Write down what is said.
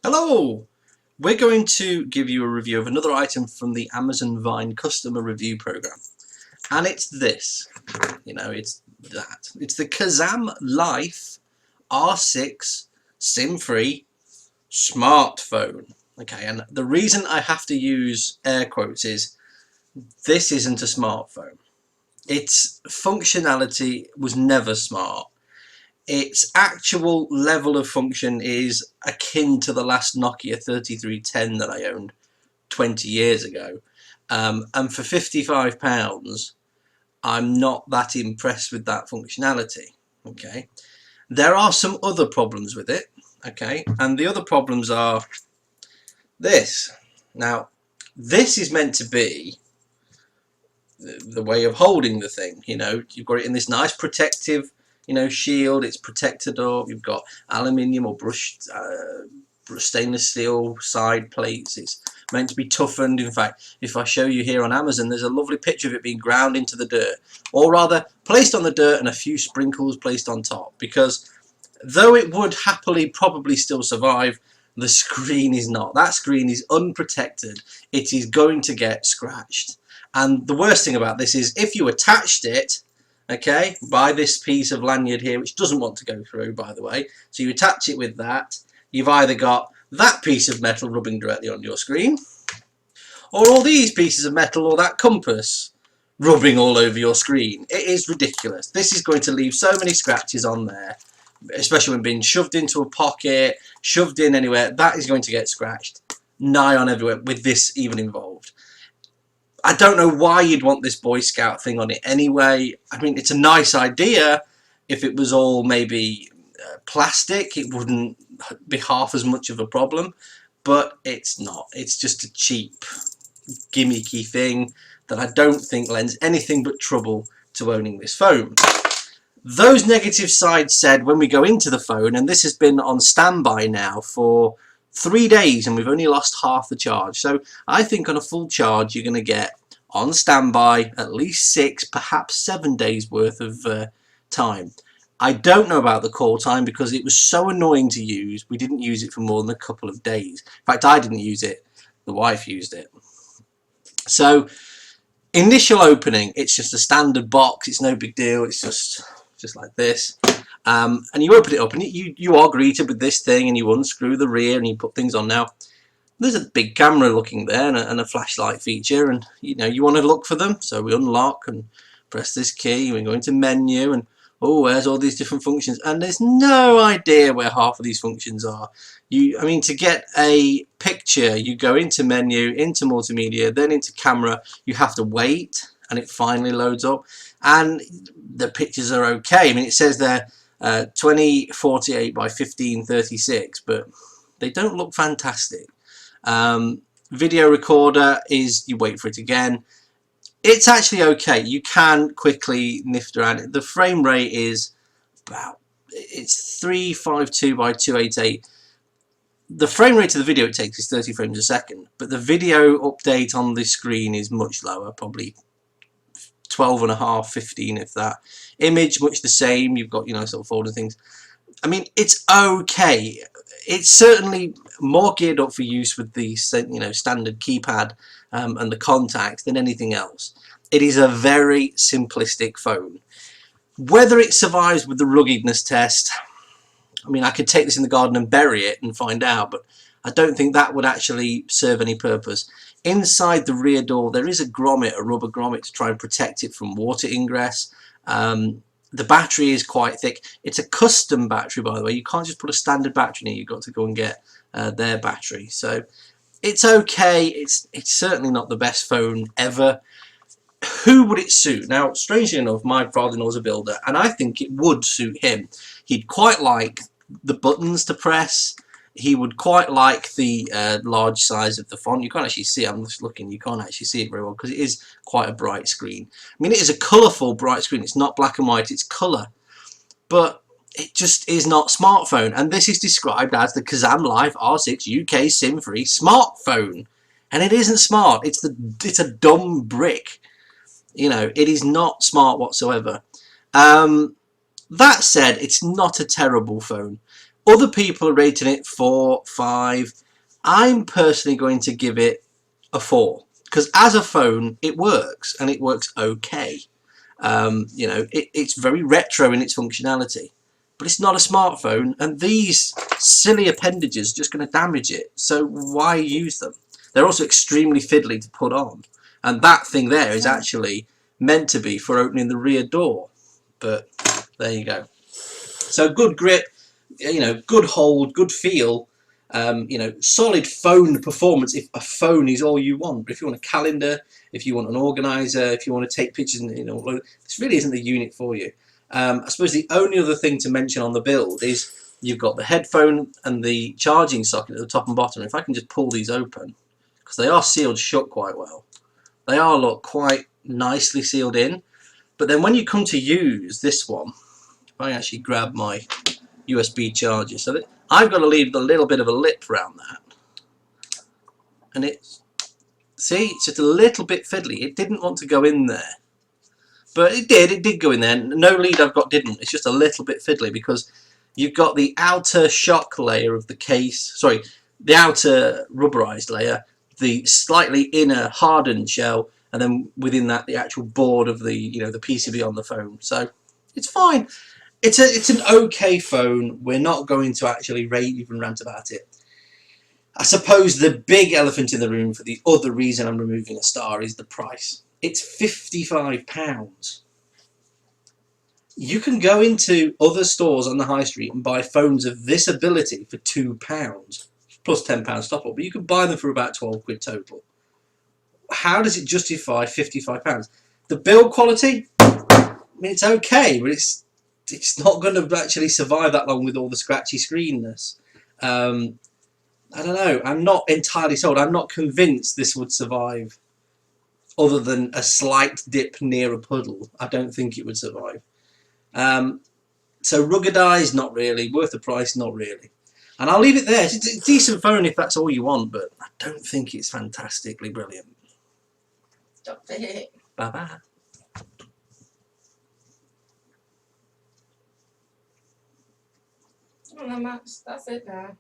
Hello! We're going to give you a review of another item from the Amazon Vine customer review program. And it's this. It's that. It's the Kazam Life R6 SIM-free smartphone. Okay, and the reason I have to use air quotes is this isn't a smartphone. Its functionality was never smart. Its actual level of function is akin to the last Nokia 3310 that I owned 20 years ago. And for £55, I'm not that impressed with that functionality. Okay, there are some other problems with it. Okay, and the other problems are this. Now, this is meant to be the way of holding the thing. You've got it in this nice protective shield. It's protected up. You've got aluminium or brushed stainless steel side plates. It's meant to be toughened. In fact, if I show you here on Amazon, there's a lovely picture of it being ground into the dirt, or rather placed on the dirt and a few sprinkles placed on top, because though it would happily probably still survive, the screen is not. That screen is unprotected. It is going to get scratched. And the worst thing about this is if you attached it, okay, by this piece of lanyard here, which doesn't want to go through, by the way, so you attach it with that, you've either got that piece of metal rubbing directly on your screen, or all these pieces of metal or that compass rubbing all over your screen. It is ridiculous. This is going to leave so many scratches on there, especially when being shoved into a pocket, shoved in anywhere. That is going to get scratched nigh on everywhere with this even involved. I don't know why you'd want this Boy Scout thing on it anyway. I mean, it's a nice idea. If it was all maybe plastic, it wouldn't be half as much of a problem, but it's not. It's just a cheap, gimmicky thing that I don't think lends anything but trouble to owning this phone. Those negative sides said, when we go into the phone, and this has been on standby now for 3 days and we've only lost half the charge, so I think on a full charge you're going to get on standby at least 6, perhaps 7 days worth of time. I don't know about the call time because it was so annoying to use. We didn't use it for more than a couple of days. In fact, I didn't use it, the wife used it. So initial opening, it's just a standard box. It's no big deal. It's just like this. And you open it up and you are greeted with this thing, and you unscrew the rear and you put things on. Now there's a big camera looking there and a flashlight feature, and you want to look for them, so we unlock and press this key. We go into menu, and oh, there's all these different functions, and there's no idea where half of these functions are. I mean, to get a picture, you go into menu, into multimedia, then into camera. You have to wait and it finally loads up, and the pictures are okay. I mean, it says there 2048 by 1536, but they don't look fantastic. Video recorder is, you wait for it again. It's actually okay. You can quickly nift around it. The frame rate is it's 352 by 288. The frame rate of the video it takes is 30 frames a second, but the video update on the screen is much lower, probably 12 and a half, 15 if that. Image much the same. You've got sort of folder things. I mean, it's okay. It's certainly more geared up for use with the standard keypad and the contacts than anything else. It is a very simplistic phone. Whether it survives with the ruggedness test, I mean, I could take this in the garden and bury it and find out, but I don't think that would actually serve any purpose. Inside the rear door there is a grommet, a rubber grommet, to try and protect it from water ingress. The battery is quite thick. It's a custom battery, by the way. You can't just put a standard battery in it. You've got to go and get their battery. So it's okay. It's certainly not the best phone ever. Who would it suit? Now, strangely enough, my father-in-law's a builder, and I think it would suit him. He'd quite like the buttons to press. He would quite like the large size of the font. You can't actually see it. I'm just looking. You can't actually see it very well because it is quite a bright screen. I mean, it is a colourful bright screen. It's not black and white. It's colour. But it just is not smartphone. And this is described as the Kazam Life R6 UK SIM-free smartphone. And it isn't smart. It's a dumb brick. It is not smart whatsoever. That said, it's not a terrible phone. Other people are rating it 4, 5. I'm personally going to give it a 4 because as a phone it works and it works okay. You know, it's very retro in its functionality, but it's not a smartphone, and these silly appendages are just going to damage it. So why use them? They're also extremely fiddly to put on, and that thing there is actually meant to be for opening the rear door. But there you go. So good grip, you know, good hold, good feel. You know, solid phone performance if a phone is all you want. But if you want a calendar, if you want an organizer, if you want to take pictures, and you know, this really isn't the unit for you. I suppose the only other thing to mention on the build is you've got the headphone and the charging socket at the top and bottom. If I can just pull these open, because they are sealed shut quite well. They are, look, quite nicely sealed in. But then when you come to use this one, if I actually grab my USB charger, so that I've got to leave a little bit of a lip around that, and it's, see, it's just a little bit fiddly. It didn't want to go in there, but it did go in there. No lead I've got didn't. It's just a little bit fiddly because you've got the outer shock layer of the case, sorry, the outer rubberized layer, the slightly inner hardened shell, and then within that the actual board of the, you know, the PCB on the phone. So it's fine. It's an okay phone. We're not going to actually even rant about it. I suppose the big elephant in the room for the other reason I'm removing a star is the price. It's £55. You can go into other stores on the high street and buy phones of this ability for £2 plus £10 top up, but you can buy them for about 12 quid total. How does it justify £55? The build quality, I mean, it's okay, but it's not going to actually survive that long with all the scratchy screenness. I don't know. I'm not entirely sold. I'm not convinced this would survive other than a slight dip near a puddle. I don't think it would survive. So ruggedized, not really. Worth the price, not really. And I'll leave it there. It's a decent phone if that's all you want, but I don't think it's fantastically brilliant. Stop it. Bye-bye. Well, that's it now.